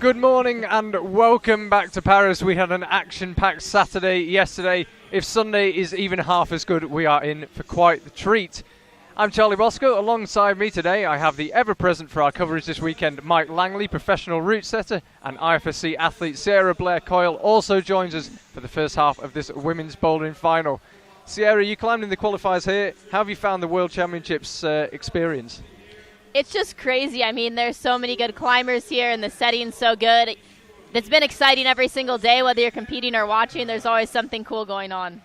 Good morning and welcome back to Paris. We had an action-packed Saturday yesterday. If Sunday is even half as good, we are in for quite the treat. I'm Charlie Bosco. Alongside me today, I have the ever-present for our coverage this weekend, Mike Langley, professional route setter, and IFSC athlete Sierra Blair-Coyle also joins us for the first half of this women's bouldering final. Sierra, you climbed in the qualifiers here. How have you found the World Championships experience? It's just crazy. I mean, there's so many good climbers here and the setting's so good. It's been exciting every single day, whether you're competing or watching. There's always something cool going on.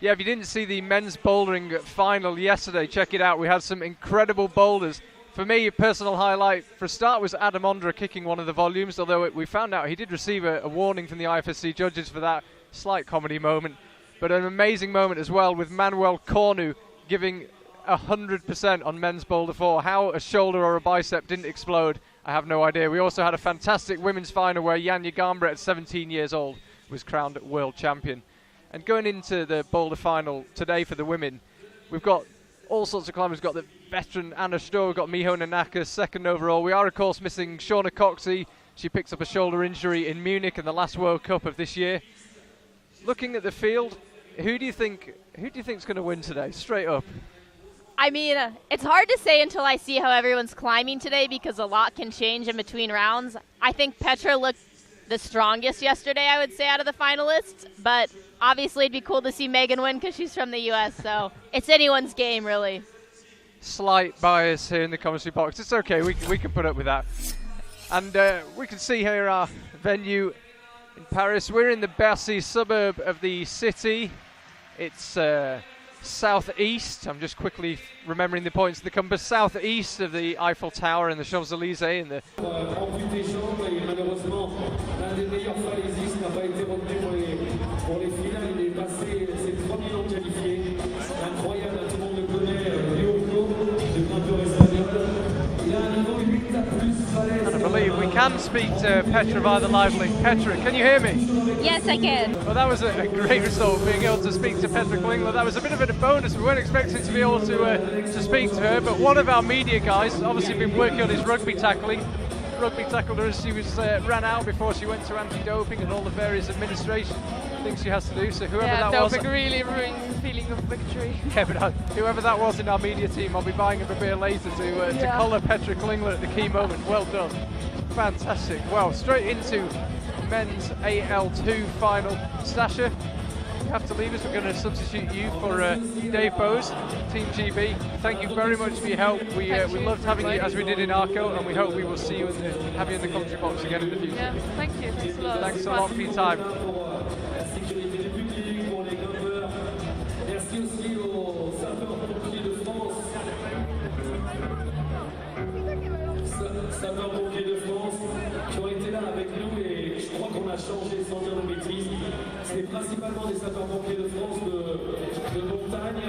Yeah, if you didn't see the men's bouldering final yesterday, check it out. We had some incredible boulders. For me, a personal highlight for a start was Adam Ondra kicking one of the volumes, although we found out he did receive a warning from the IFSC judges for that slight comedy moment. But an amazing moment as well with Manuel Cornu giving 100% on men's boulder 4. How a shoulder or a bicep didn't explode, I have no idea. We also had a fantastic women's final where Janja Garnbret at 17 years old was crowned world champion. And going into the boulder final today for the women, we've got all sorts of climbers. We've got the veteran Anna Stor, we've got Miho Nanaka, second overall. We are of course missing Shauna Coxey. She picks up a shoulder injury in Munich in the last World Cup of this year. Looking at the field, who do you think's going to win today, straight up? I mean, it's hard to say until I see how everyone's climbing today because a lot can change in between rounds. I think Petra looked the strongest yesterday, I would say, out of the finalists. But obviously it'd be cool to see Megan win because she's from the U.S., so it's anyone's game, really. Slight bias here in the commentary box. It's okay, we can put up with that. And we can see here our venue in Paris. We're in the Bercy suburb of the city. It's southeast, I'm just quickly remembering the points of the compass, southeast of the Eiffel Tower and the Champs-Élysées and the I believe we can speak to Petra via the live link. Petra, can you hear me? Yes, I can. Well, that was a great result, being able to speak to Petra Klingler. That was a bit of a bonus. We weren't expecting to be able to speak to her, but one of our media guys, obviously been working on his rugby tackling. Rugby tackled her as she was ran out before she went to anti-doping and all the various administration things she has to do. So whoever that was, doping really ruins the feeling of victory. Yeah, but whoever that was in our media team, I'll be buying him a beer later to collar Petra Klingler at the key moment. Well done, fantastic. Well, straight into men's AL2 final. Stasha, you have to leave us. We're going to substitute you for Dave Bowes, Team GB. Thank you very much for your help. We loved having you as we did in Arco, and we hope we will see you have you in the commentary box again in the future. Yeah, thank you. Thanks a lot. Thanks a lot for your time. Changé sans dire de bêtises. C'est principalement des sapeurs-pompiers de France de montagne.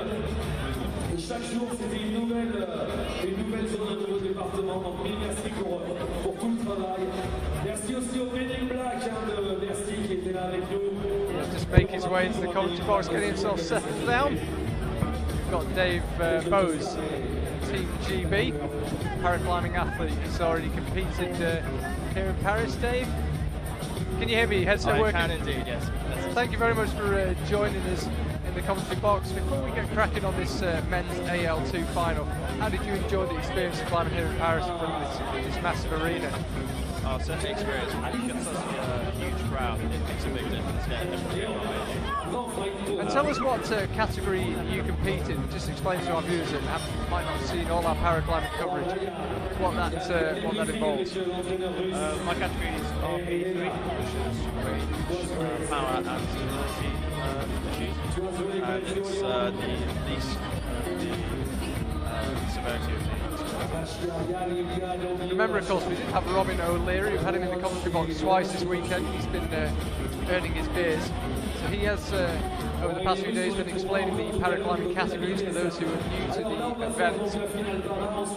Et chaque jour, c'était une nouvelle zone, un nouveau département. Donc, mille merci pour tout le travail. Merci aussi au Men in Black de Bercy qui était là avec nous. Just make his way into the commentary box, getting himself settled down. We've got Dave Bowes, Team GB, paraclimbing athlete who's already competed here in Paris. Dave, can you hear me? Headset working? I can indeed, yes. Thank you very much for joining us in the commentary box. Before we get cracking on this men's AL2 final, how did you enjoy the experience of climbing here in Paris in front of this massive arena? Oh, certainly experience. When you get such a huge crowd, it makes a big difference getting everybody. And tell us what category you compete in. Just explain to our viewers that might not have seen all our paraclimbing coverage what that involves. My category is RP3, which is range, power and stability issues. And it's the least severity of the Remember, of course, we did have Robin O'Leary. We've had him in the commentary box twice this weekend. He's been earning his beers. So he has over the past few days been explaining the paraclimbing categories for those who are new to the event.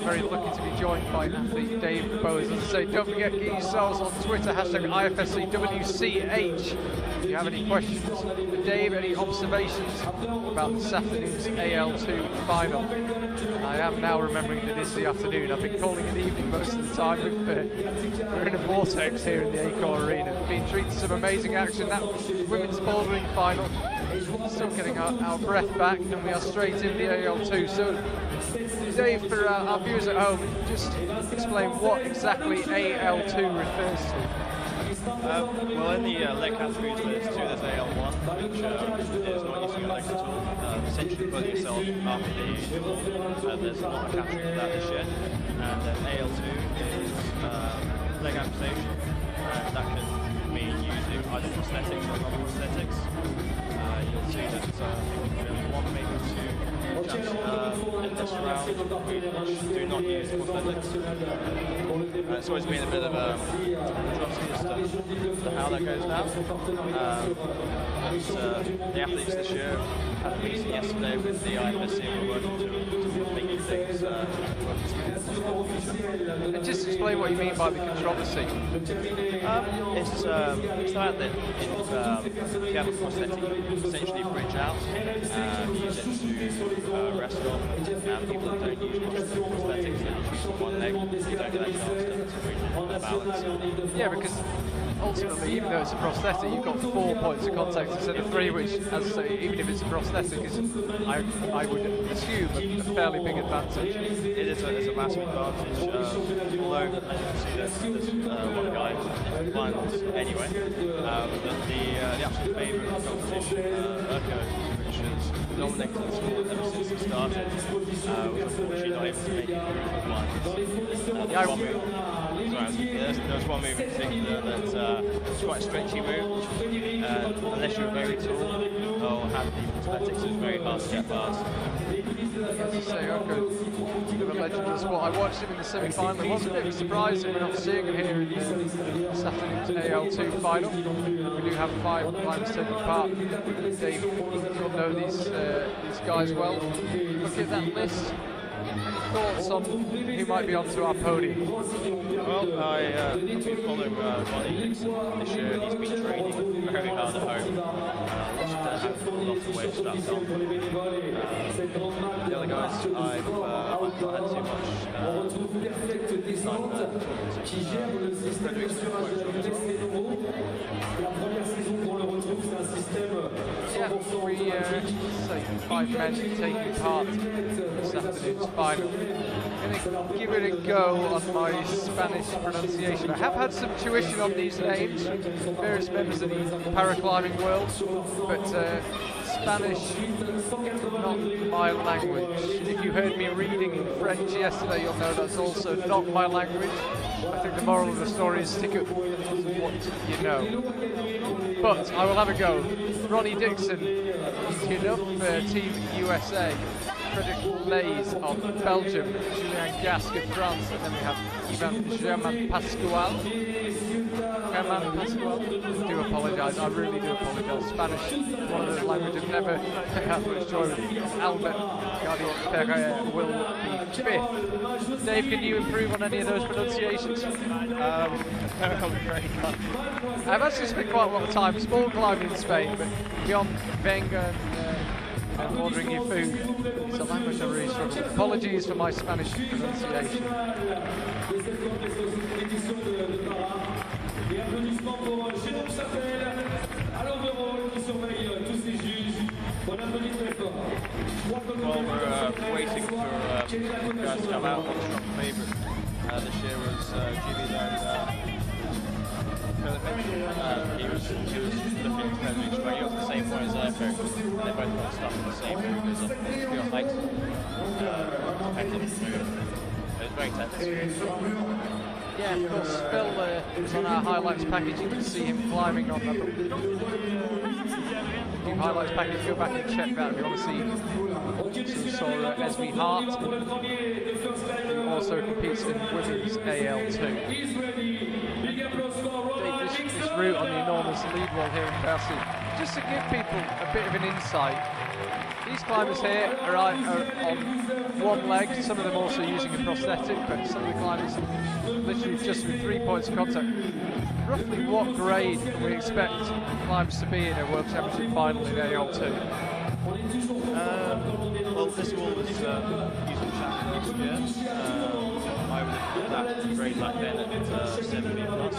Very lucky to be joined by athlete Dave Bowes. As I say, don't forget, get yourselves on Twitter, hashtag IFSCWCH. If you have any questions for Dave, any observations about this afternoon's AL2 final. I am now remembering that it's the afternoon. I've been calling it evening most of the time. We're in a vortex here in the Acor Arena. Being treated to some amazing action. That women's bouldering final. Still getting our breath back, and we are straight in the AL2. So, Dave, for our viewers at home, just explain what exactly AL2 refers to. Well, in the leg categories, there's two. There's AL1, which is not using your legs at all. Essentially put yourself after the there's not a category for that this year. And then AL2 is leg amputation. That can mean using either prosthetics or non-prosthetics. You'll see that one, maybe two chaps in this round do not use prosthetics. It's always been a bit of a controversy as to how that goes down. The athletes this year had a meeting yesterday with the IFSC and we're working to making things And just explain what you mean by the controversy. It's the fact that if you have a prosthetic, you essentially bridge out and use it to rest on. People that don't use prosthetics, they use one leg, you don't get that chance to bridge and balance. Yeah, because ultimately, even though it's a prosthetic, you've got 4 points of contact instead of 3, which, as I say, even if it's a prosthetic, is, I would assume, a fairly big advantage. It is a massive advantage, although, as you can see, there's one guy in the finals anyway. But the absolute favourite of the competition, Urko, which has dominated the sport ever since it started, was unfortunately not able to make it through the finals. There's one move in particular that's quite a stretchy move, unless you're very tall or have the prosthetics, it's very hard to get past. As you say, Urko, bit of a legend of the sport. I watched him in the semi-final. It was a bit of a surprise that we're not seeing him here in this afternoon's AL2 final. We do have 5 climbers taking part. Dave will know these guys well. Look at that list. Any thoughts on who might be onto our podium? Well, I've been following Guardia this year, and he's been training very hard at home. Just have a lot of weight strapped on. The other guys, I've not had too much we say 5 men taking part in this afternoon's final. I'm going to give it a go on my Spanish pronunciation. I have had some tuition on these names from various members of the paraclimbing world, but Spanish, not my language. If you heard me reading in French yesterday, you'll know that's also not my language. I think the moral of the story is stick at what you know. But I will have a go. Ronnie Dixon, enough Team USA. Frederick Lays of Belgium, Julien Gasque of France, and then we have Germain Pascual. I do apologise, I really do apologise. Spanish, one of the languages I've never had much joy with. Albert Guardia Ferrer will be 5th. Dave, can you improve on any of those pronunciations? I've actually spent quite a lot of time sport climbing in Spain, but beyond Venga and ordering your food, it's a language I really struggle with. Apologies for my Spanish pronunciation. While we're waiting for guys to come out, one strong favourite this year was Jimmy and Philip mentioned. He was looking incredibly strong. He was at the same point as Urko. They both got stuff in the same move because of pure height. Dependent move. It was very tense. Yeah, of course, Phil was on our highlights package. You can see him climbing on the new highlights package. Go back and check that if you want to see. You saw Esme Hart, who also competes in women's AL2. This route on the enormous lead wall here in Bercy just to give people a bit of an insight, these climbers here are on one leg, some of them also using a prosthetic, but some of the climbers literally just with 3 points of contact. Roughly what grade can we expect climbers to be in a World Championship final in AL2? Well, this wall was used on Champion last year. I would have put that grade back then at 70 plus.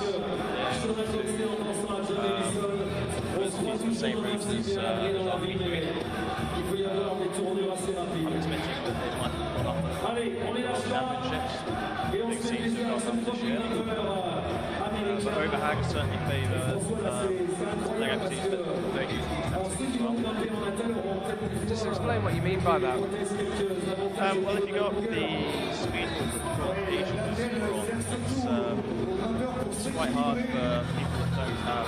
Using the same routes as I've been doing. I'm expecting that they might have gone up at the World Championships. Big seems to have gone up this year. But overhangs certainly favour leg empties that they're using as well. Just explain what you mean by that. Well, if you go up the speed qualifications, it's quite hard for people that don't have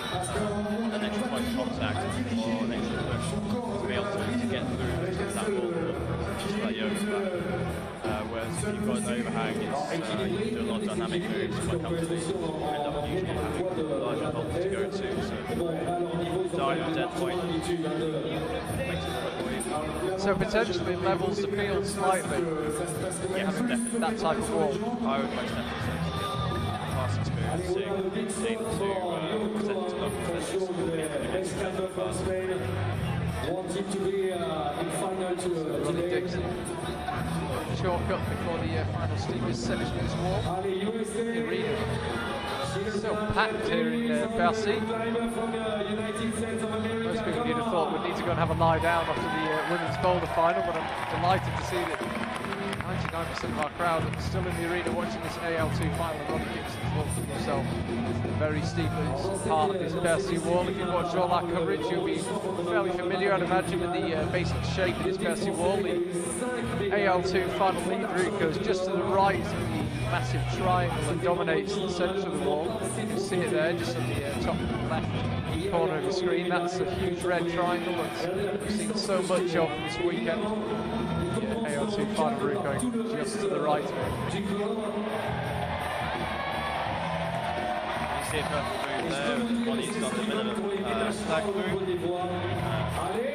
an extra point of contact or an extra push to be able to get through to that wall, just like yoga. Whereas if you've got an overhang, you can do a lot of dynamic moves quite comfortably. You end up usually having larger holes to go to, so dying at dead point makes it quite easy. So potentially levels the field slightly. Yeah, definitely. That type of wall. I would most definitely say past experiencing aim to present to local wanted to be in final Ronnie Dixon. Shortcut before the final steepest section of this wall. The arena. So packed here in Bercy. Most people you'd have thought would need to go and have a lie down after the women's boulder final, but I'm delighted to see that 99% of our crowd are still in the arena watching this AL2 final. Ronnie Dixon's walking himself very steeply part of this Bercy wall. If you've watched all our coverage, you'll be fairly familiar, I'd imagine, with the basic shape of this Bercy wall. The AL2 final lead route goes just to the right of the massive triangle that dominates the centre of the wall. You can see it there, just on the top left corner of the screen. That's a huge red triangle that we've seen so much of this weekend. The AL2 final route going just to the right of it. see a perfect move there. Ronnie's done the minimum flag through.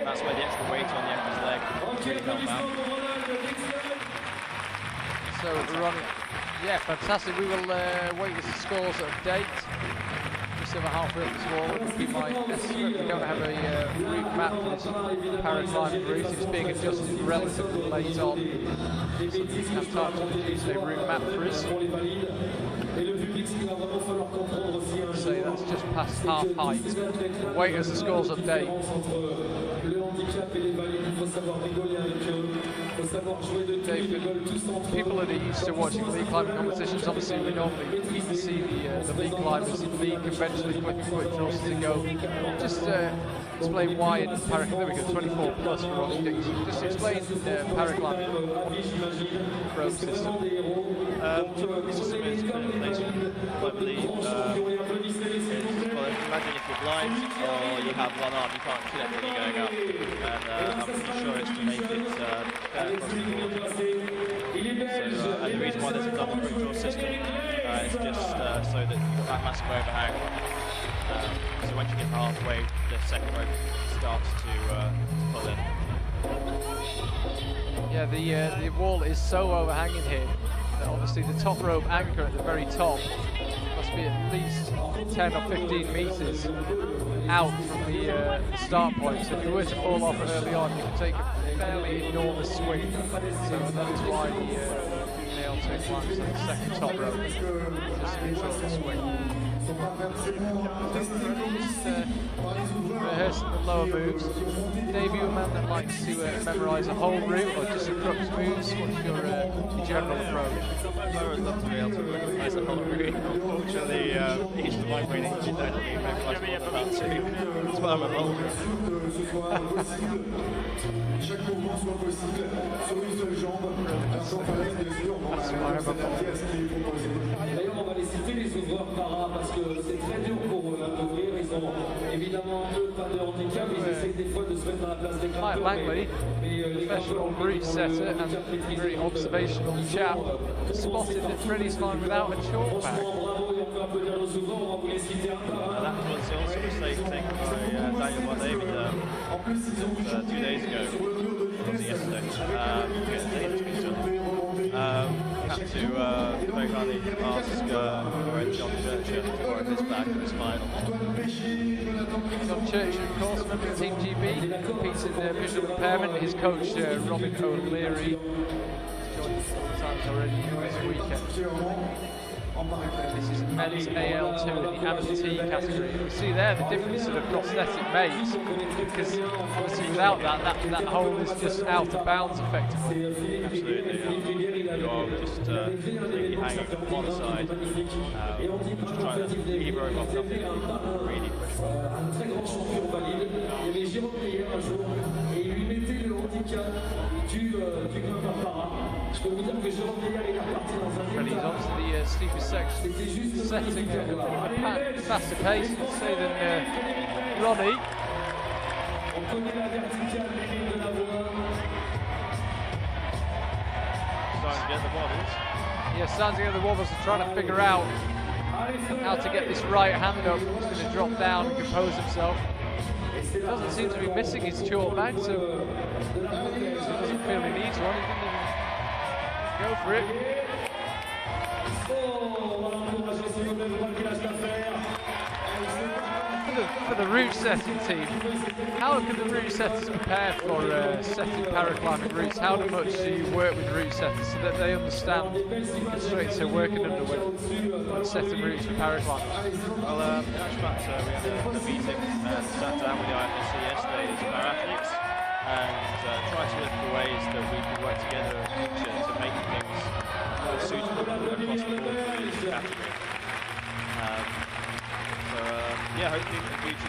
That's where the extra weight on the ankle's leg really helped out. So Ronnie, yeah, fantastic. We will wait the scores update. Just over halfway up this wall, it would be my estimate. We don't have a route map for this paragliding route. It's being adjusted relatively late on, so we can have time to produce a route map for us. So that's just past half height. We'll wait as the scores update. David, people that are used to watching league climbing competitions, obviously we normally see the league climbers in league conventionally flicking quick thrusts to go. Just explain why in paragliding, we go 24 plus for Ronnie Dixon. Just explain paragliding rope system. The system is put in place, I believe. Well, imagine if you're blind or you have one arm, you can't see everything going up. And I'm pretty sure it's to make it fair across the board. So, and the reason why there's a double quick draw system is just so that you've got that massive overhang. So once you get halfway, the second rope starts to pull in. Yeah, the wall is so overhanging here that obviously the top rope anchor at the very top must be at least 10 or 15 metres out from the start point. So if you were to fall off early on, you can take a fairly enormous swing. So that is why the AL2 climbs the second top rope, just to control the swing. Just rehearsing the lower moves. Dave, you a man that likes to memorise a whole route or just a crux moves? What's your general approach? I would love to be able to recognise a whole route. Unfortunately, each of my brain injuries don't let me memorise more than about two. That's why I'm a bowler. D'ailleurs, on va les citer, les ouvreurs para, parce que c'est très dur pour eux d'ouvrir. Ils ont évidemment un peu pas de handicap, ils essaient des fois de se mettre Mike Langley, professional route setter and very observational chap, spotted that Freddie's flying without a chalk bag. That was also a mistake taken by Daniel Van David 2 days ago. Was it yesterday? Had to very kindly ask John Churchill to borrow his bag for his final. John Churchill, of course, member of Team GB, competes in visual impairment. His coach, Robin O'Leary, has joined us a couple of times already this weekend. This is men's AL2 in the amputee category. You see there the difference of the prosthetic made, because obviously without that hole is just out of bounds effectively. Absolutely, you are just completely hanging on the side, just trying to lever over off nothing really push Freddie's on to the steepest section, setting a faster pace, let's say, than Ronnie. Starting to get the wobbles. Yeah, starting to get the wobbles and trying to figure out how to get this right hand up. He's going to drop down and compose himself. Doesn't seem to be missing his chalk bag, so he doesn't feel he needs one. He didn't even go for it. For the route setting team, how can the route setters prepare for setting paraclimbing routes? How much do you work with route setters so that they understand the constraints they're working under when setting routes for paraclimbing? Well, in actual fact, we had a meeting and sat down with the IFSC yesterday as our athletes and tried to look for ways that we could work together in the future to make things suitable across the board for each category. Yeah, hopefully in the future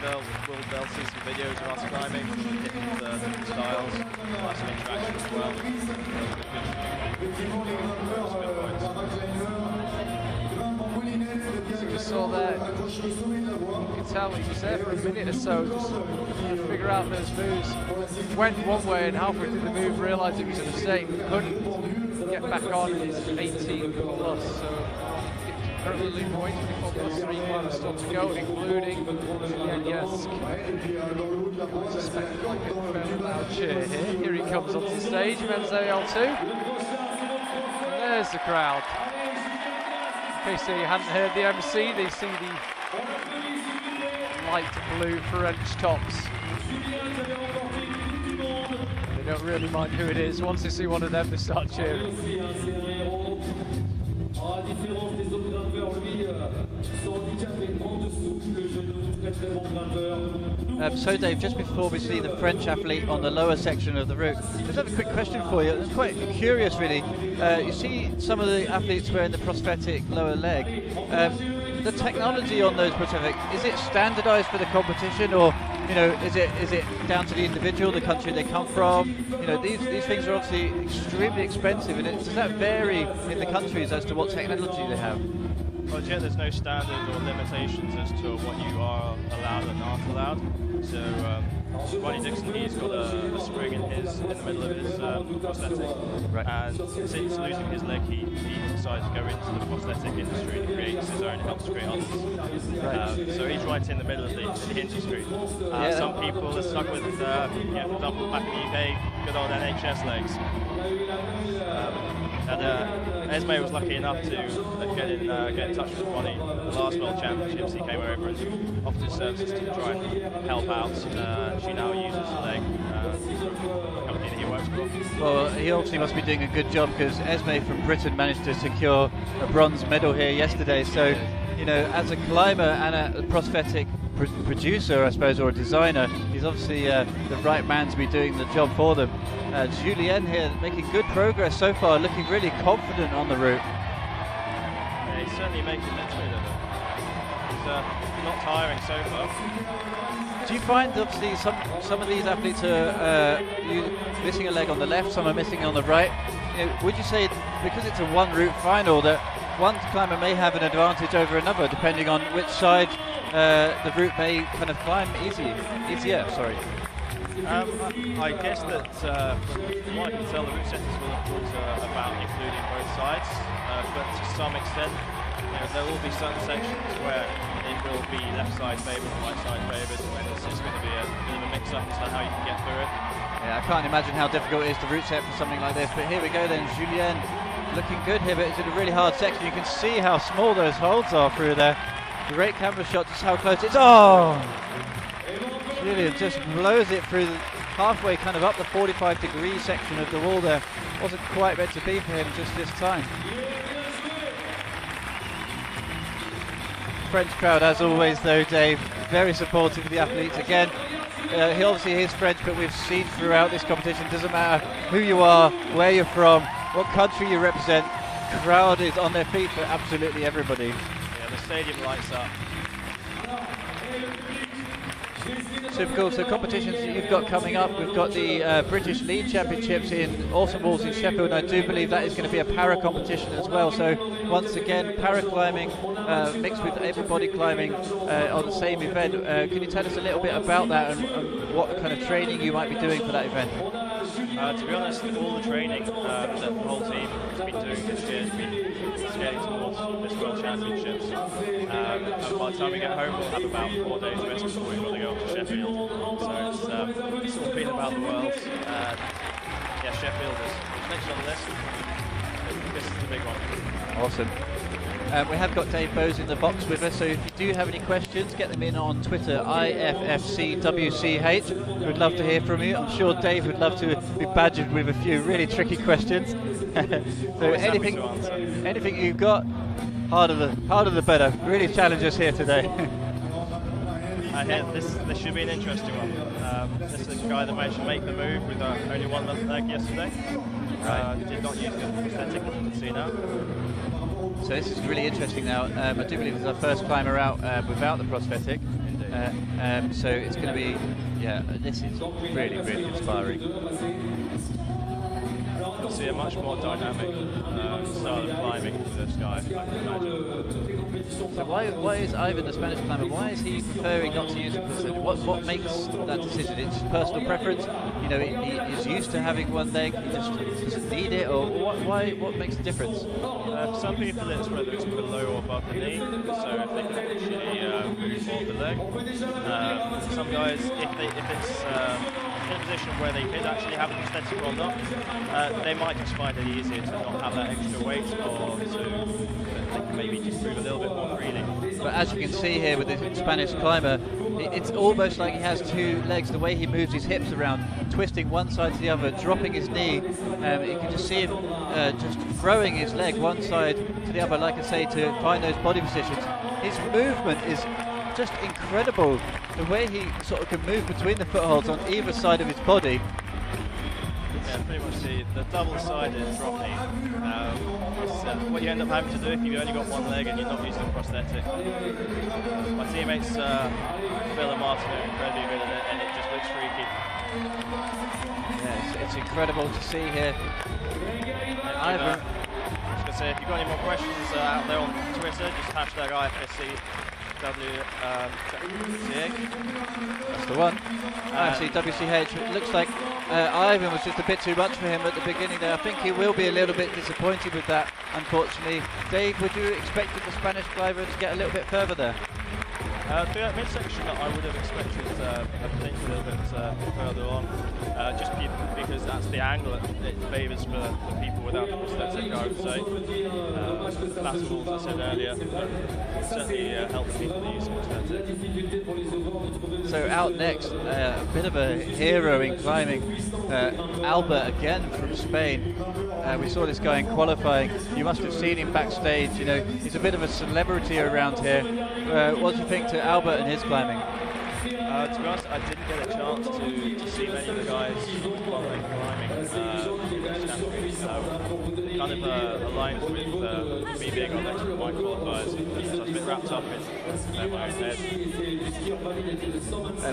they'll see some videos of us climbing, different styles, like some interaction as well. So we saw that, you can tell he was there for a minute or so, just trying to figure out those moves. Went one way and halfway through the move realised it was a mistake, couldn't get back on in his 18 plus, so currently leading away 24 plus 3 climbers still to go, including Julian Jesk. I suspect he might get a fairly loud cheer here. Here he comes onto the stage, men's AL2. And there's the crowd. In case they hadn't heard the MC, they see the light blue French tops. They don't really mind who it is. Once they see one of them, they start cheering. So Dave, just before we see the French athlete on the lower section of the route, just have a quick question for you. It's quite curious really. You see some of the athletes wearing the prosthetic lower leg. The technology on those prosthetic, is it standardized for the competition, or is it down to the individual, the country they come from? These things are obviously extremely expensive, and does that vary in the countries as to what technology they have? Well, yeah, there's no standard or limitations as to what you are allowed and not allowed. So, Ronnie Dixon, he's got a spring in the middle of his prosthetic, right. And since losing his leg, he decided to go into the prosthetic industry and create his own, help to create others. Right. So he's right in the middle of the industry. Some people are stuck with, for example, back in the UK, good old NHS legs. Esme was lucky enough to get in touch with Ronnie at the last World Championships. He came over and offered his services to try and help out. She now uses the leg. The company that he works for. Well, he obviously must be doing a good job, because Esme from Britain managed to secure a bronze medal here yesterday. So, as a climber and a prosthetic producer, I suppose, or a designer, he's obviously the right man to be doing the job for them. Julien here making good progress so far, looking really confident on the route. Yeah, he's certainly making it through it. He's not tiring so far. Do you find obviously some of these athletes are missing a leg on the left, some are missing on the right? Would you say, because it's a one route final, that one climber may have an advantage over another depending on which side the route may kind of climb easier? I guess that from what I can tell, the route setters will of course about including both sides, but to some extent, there will be certain sections where it will be left side favoured and right side favoured, and it's just going to be a bit of a mix-up as to how you can get through it. Yeah, I can't imagine how difficult it is to route set for something like this, but here we go then. Julien looking good here, but it's in a really hard section. You can see how small those holds are through there. Great camera shot, just how close it's. Oh! Julien just blows it through halfway, kind of up the 45-degree section of the wall there. Wasn't quite meant to be for him just this time. French crowd, as always, though, Dave, very supportive of the athletes. Again, he obviously is French, but we've seen throughout this competition, doesn't matter who you are, where you're from, what country you represent, crowd is on their feet for absolutely everybody. Yeah, the stadium lights up. Super cool. So competitions that you've got coming up, we've got the British League Championships in Awesome Walls in Sheffield, and I do believe that is going to be a para competition as well. So once again, para climbing mixed with able body climbing on the same event. Can you tell us a little bit about that and what kind of training you might be doing for that event? To be honest, all the training that the whole team has been doing this year has been scaling towards this World Championships. And by the time we get home, we'll have about 4 days rest before we've got to go up to Sheffield. So it's all been about the world. Yeah, Sheffield is mentioned on the list. This is the big one. Awesome. We have got Dave Bowes in the box with us, so if you do have any questions, get them in on Twitter, IFFCWCH. We'd love to hear from you. I'm sure Dave would love to be badgered with a few really tricky questions. So anything you've got, harder the better. Really challenge us here today. I hear this should be an interesting one. This is a guy that managed to make the move with only one left leg yesterday. Did not use the prosthetic, as you can see now. So this is really interesting now. I do believe it's our first climber out without the prosthetic. So it's going to be, yeah, this is really, really inspiring. You'll see a much more dynamic style of climbing for this guy, I can imagine. So why is Ivan, the Spanish climber, why is he preferring not to use a prosthetic? What makes that decision? It's personal preference? You know, he is used to having one leg, he just doesn't need it, or what makes the difference? For some people it's whether it's below or above the knee, so if they can actually move forward the leg. Some guys, if it's in a position where they could actually have a prosthetic or not, they might just find it easier to not have that extra weight, or to they can maybe just move a little bit more freely. But as you can see here with the Spanish climber, it's almost like he has two legs. The way he moves his hips around, twisting one side to the other, dropping his knee. You can just see him just throwing his leg one side to the other, like I say, to find those body positions. His movement is just incredible. The way he sort of can move between the footholds on either side of his body. Yeah, pretty much the double-sided drop knee. What you end up having to do if you've only got one leg and you're not using a prosthetic. My teammates Phil and Martin are incredibly good at it, and it just looks freaky. Yeah, it's incredible to see here. I was going to say, if you've got any more questions out there on Twitter, just hashtag IFSC. That's the one. WCH. It looks like Ivan was just a bit too much for him at the beginning there. I think he will be a little bit disappointed with that, unfortunately. Dave, would you expect the Spanish climber to get a little bit further there? For that midsection, I would have expected potentially a little bit further on, just because that's the angle it favours for people without the prosthetic, I would say. That's what I said earlier, but certainly helps people to use the prosthetic. So out next, a bit of a hero in climbing, Albert again from Spain. We saw this guy in qualifying. You must have seen him backstage. You know, he's a bit of a celebrity around here. What do you think to Albert and his climbing? To be honest, I didn't get a chance to see many of the guys climbing. Kind of aligns with me being on next to my qualifiers, so I was a bit wrapped up in my own head.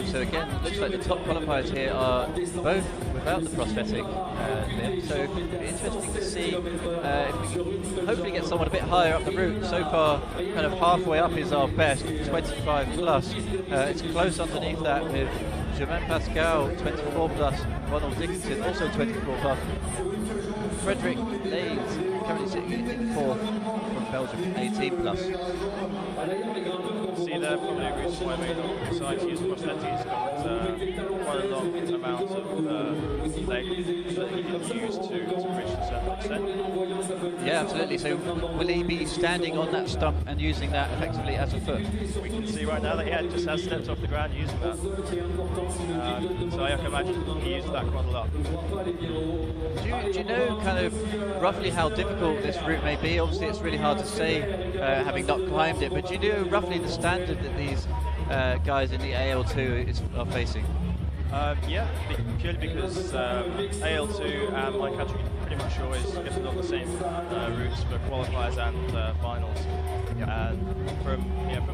So again, it looks like the top qualifiers here are both without the prosthetic limb, so it'll be interesting to see if we can hopefully get someone a bit higher up the route. So far, kind of halfway up is our best, 25 plus. It's close underneath that with Germain Pascal, 24 plus. Ronald Dickinson, also 24 plus. Frederick Leeds, currently sitting in 4th from Belgium, 18 plus. See there, probably a reason why they decide to use prosthetics. He's got quite a long amount of leg that he can use to reach a certain extent. Yeah, absolutely. So will he be standing on that stump and using that effectively as a foot? We can see right now that he just has stepped off the ground using that. So I can imagine he uses that quite a lot. Do you know kind of roughly how difficult this route may be? Obviously it's really hard to say having not climbed it, but do you know roughly the standard that these guys in the AL2 are facing? Yeah, purely because AL2 and my category pretty much always get on the same routes for qualifiers and finals. Yep. And from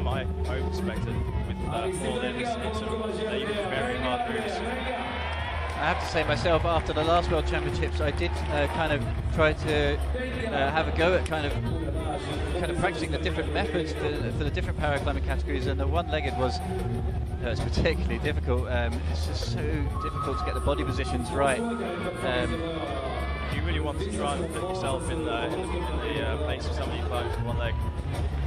my own perspective, with all in, they use very hard routes. I have to say myself, after the last World Championships, I did kind of try to have a go at kind of practicing the different methods for the different paraclimbing categories, and the one-legged was it's particularly difficult. It's just so difficult to get the body positions right. You really want to try and put yourself in the place of somebody who climbs with one leg.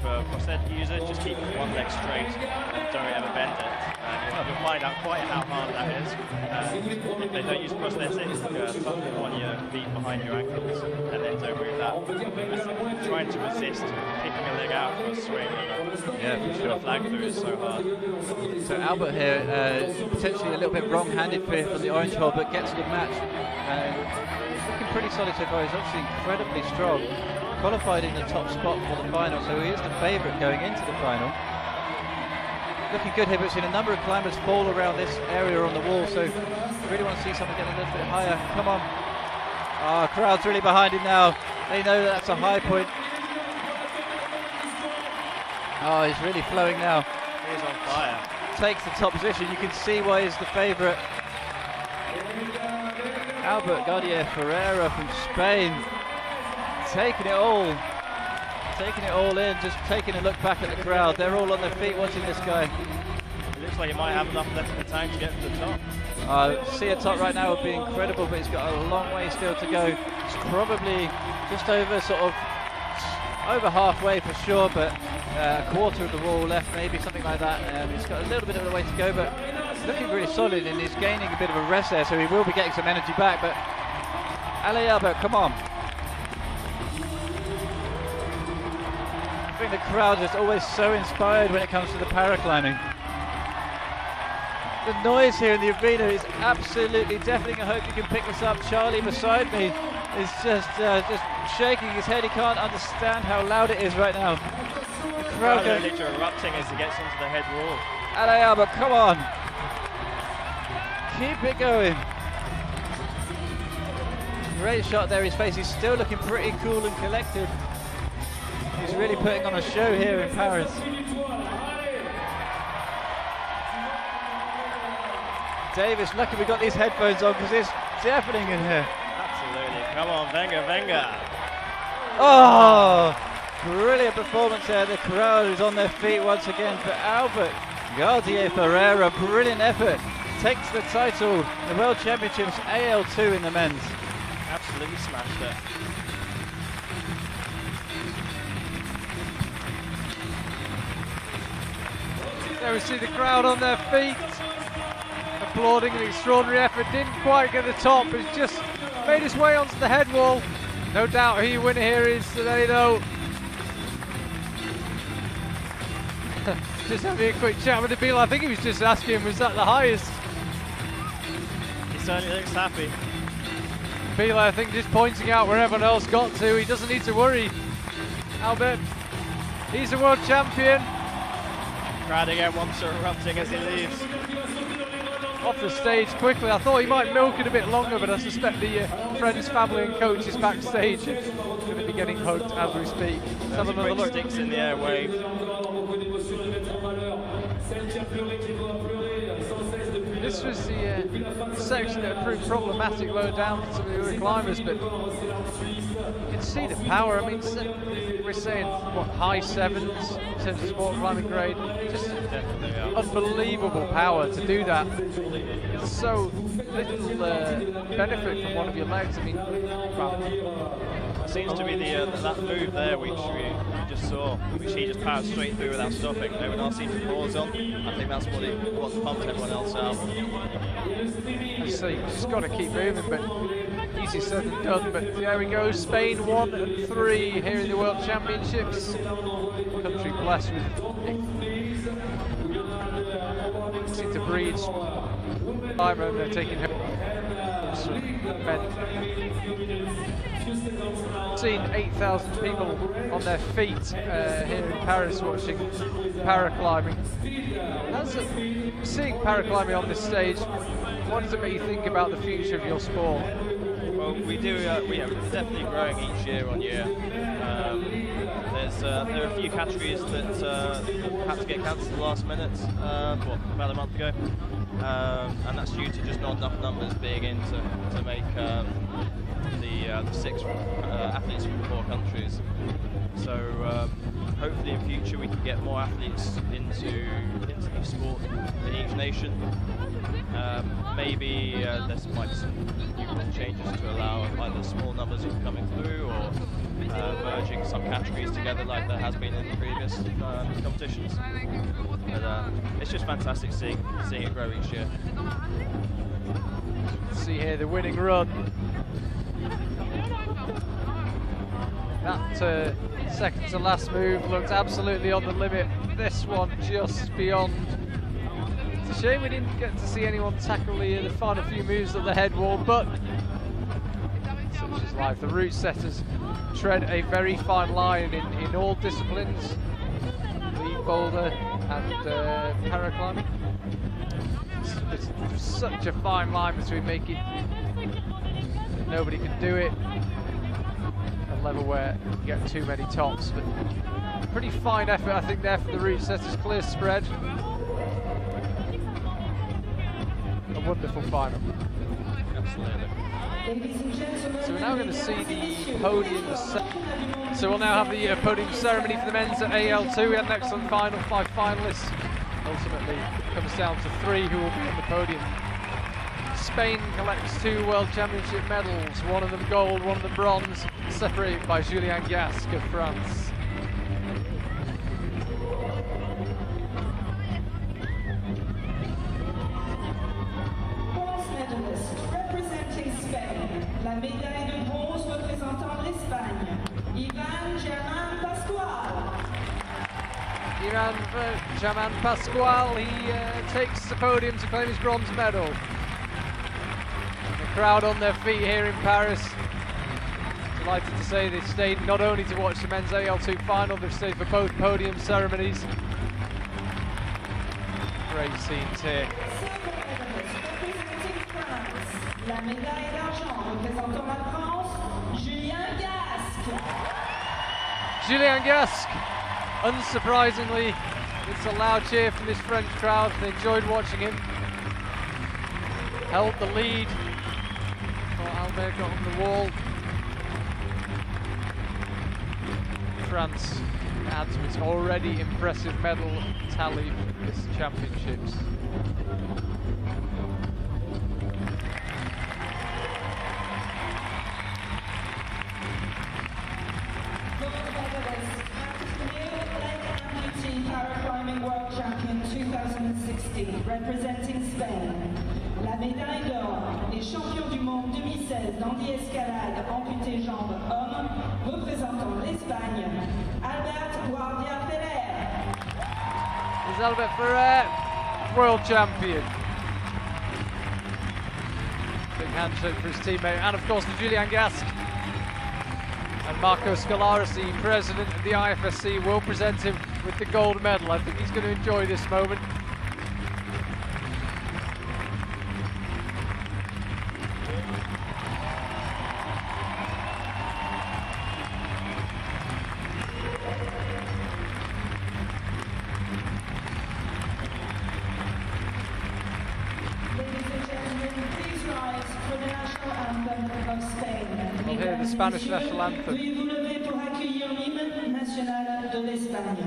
For a prosthetic user, just keep one leg straight and don't ever bend it. You'll find out quite how hard that is. If they don't use prosthetics, tuck on your feet behind your ankles and then don't move that. Trying to resist kicking a leg out for a swing and a flag through is so hard. So Albert here, potentially a little bit wrong-handed for the orange hole, but gets the match. Looking pretty solid so far. He's obviously incredibly strong. Qualified in the top spot for the final, so he is the favourite going into the final. Looking good here, but we've seen a number of climbers fall around this area on the wall, so really want to see someone get a little bit higher. Come on. Crowd's really behind him now. They know that's a high point. He's really flowing now. He's on fire. Takes the top position. You can see why he's the favourite. Albert Guardia Ferreira from Spain. Taking it all in, just taking a look back at the crowd. They're all on their feet watching this guy. It looks like he might have enough left in the tank to get to the top. See a top right now would be incredible, but he's got a long way still to go. It's probably just over halfway for sure, but a quarter of the wall left, maybe something like that. He's got a little bit of a way to go, but looking really solid, and he's gaining a bit of a rest there, so he will be getting some energy back. But Ali Albert, come on. I think the crowd is always so inspired when it comes to the paraclimbing. The noise here in the arena is absolutely deafening. I hope you can pick this up. Charlie beside me is just shaking his head. He can't understand how loud it is right now. The crowd is literally erupting as he gets onto the head wall. Ali Albert, come on. Keep it going. Great shot there. His face is still looking pretty cool and collected. He's really putting on a show here in Paris. Davis, lucky we got these headphones on because it's deafening in here. Absolutely. Come on, venga. Oh, brilliant performance there. The crowd is on their feet once again for Albert Guardia Ferreira. Brilliant effort. Takes the title, the World Championships AL2 in the men's. Absolutely smashed it. There we see the crowd on their feet, applauding an extraordinary effort. Didn't quite get the top, but he's just made his way onto the head wall. No doubt who your winner here is today, though. Just having a quick chat with the Beal. I think he was just asking, was that the highest? He certainly looks happy. Beal, I think, just pointing out where everyone else got to. He doesn't need to worry. Albert, he's a world champion. Crowd again wants to erupting as he leaves. Off the stage quickly. I thought he might milk it a bit longer, but I suspect the friends, family and coaches backstage are going to be getting hugged as we speak. Let's have another look. Sticks in the air wave. this was the section that proved problematic lower down for some of the other climbers, but you can see the power. I mean, we're saying, what, high 7s in terms of sport climbing grade. Just unbelievable power to do that. It's so little benefit from one of your legs. I mean, well, seems to be that move there, which we just saw, which he just powered straight through without stopping. When RC pulls on, I think that's what pumped everyone else out. I say, you've just got to keep moving, but easy said and done. But there we go, Spain 1 and 3 here in the World Championships. Country blessed with seem to breed climber, and they're taking home men. Seen 8,000 people on their feet here in Paris watching paraclimbing. Seeing paraclimbing on this stage, what does it make you think about the future of your sport? Well, we do. We're definitely growing each year on year. There are a few categories that had to get cancelled at the last minute, about a month ago, and that's due to just not enough numbers being in to make the 6 athletes from 4 countries. So hopefully in future we can get more athletes into the sport in each nation. Maybe there might be some new rule changes to allow either small numbers of coming through or merging some categories together like there has been in the previous competitions. But it's just fantastic seeing it grow each year. See here the winning run. That second to last move looked absolutely on the limit. This one just beyond. It's a shame we didn't get to see anyone tackle the final few moves of the head wall, but such is life. The route setters tread a very fine line in all disciplines, lead boulder and paraclimbing. It's such a fine line between making that nobody can do it, a level where you get too many tops, but pretty fine effort I think there for the route setters. Clear spread. A wonderful final. So we're now going to see the podium. So we'll now have the podium ceremony for the men's at AL2. We had an excellent final, 5 finalists. Ultimately, it comes down to 3 who will be on the podium. Spain collects 2 World Championship medals, one of them gold, one of them bronze, separated by Julien Gasque of France. La médaille de bronze représentant l'Espagne, Germain Pascual, he takes the podium to claim his bronze medal. The crowd on their feet here in Paris. Delighted to say they've stayed not only to watch the men's AL2 final, they've stayed for both podium ceremonies. Great scenes here. La médaille d'argent représentant la France, Julien Gasque. Julien Gasque, unsurprisingly, it's a loud cheer from this French crowd. They enjoyed watching him. Held the lead. Albert got on the wall. France adds to its already impressive medal tally for this championships. Paris World Champion 2016, representing Spain. La médaille d'or et champion du monde 2016 d'handi-escalade amputé jambe homme, représentant l'Espagne, Albert Guardia Ferrer. It's Albert Ferrer, world champion. Big handshake for his teammate, and of course the Julien Gasque. And Marco Scalaris, the president of the IFSC, will present him with the gold medal. I think he's going to enjoy this moment. Spanish national anthem. Veuillez vous lever pour accueillir l'hymne national de l'Espagne.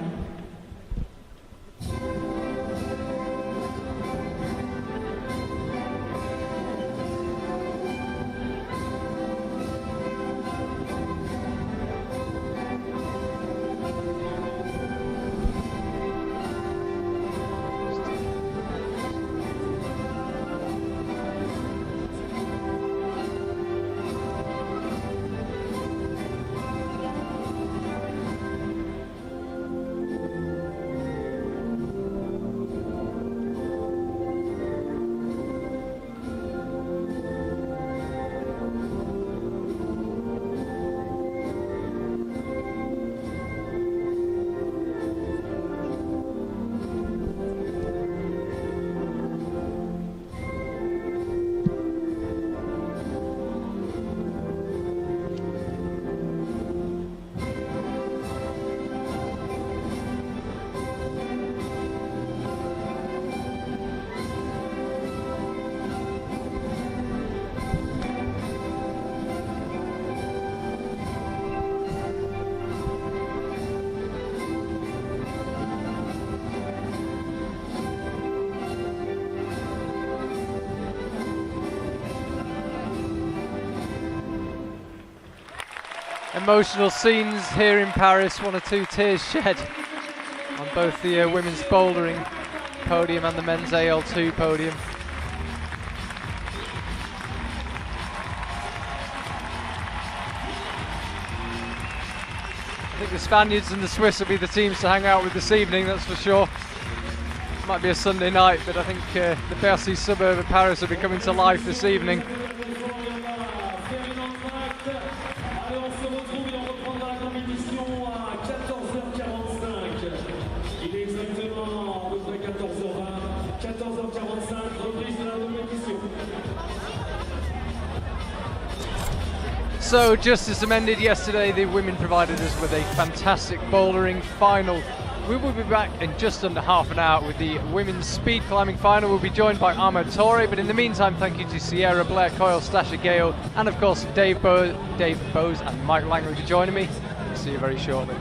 Emotional scenes here in Paris, 1 or 2 tears shed on both the women's bouldering podium and the men's AL2 podium. I think the Spaniards and the Swiss will be the teams to hang out with this evening, that's for sure. Might be a Sunday night, but I think the Bercy suburb of Paris will be coming to life this evening. So just as ended yesterday, the women provided us with a fantastic bouldering final. We will be back in just under half an hour with the women's speed climbing final. We'll be joined by Armand Torre, but in the meantime, thank you to Sierra, Blair Coyle, Stasha Gale, and of course Dave Bowes and Mike Langley for joining me. See you very shortly.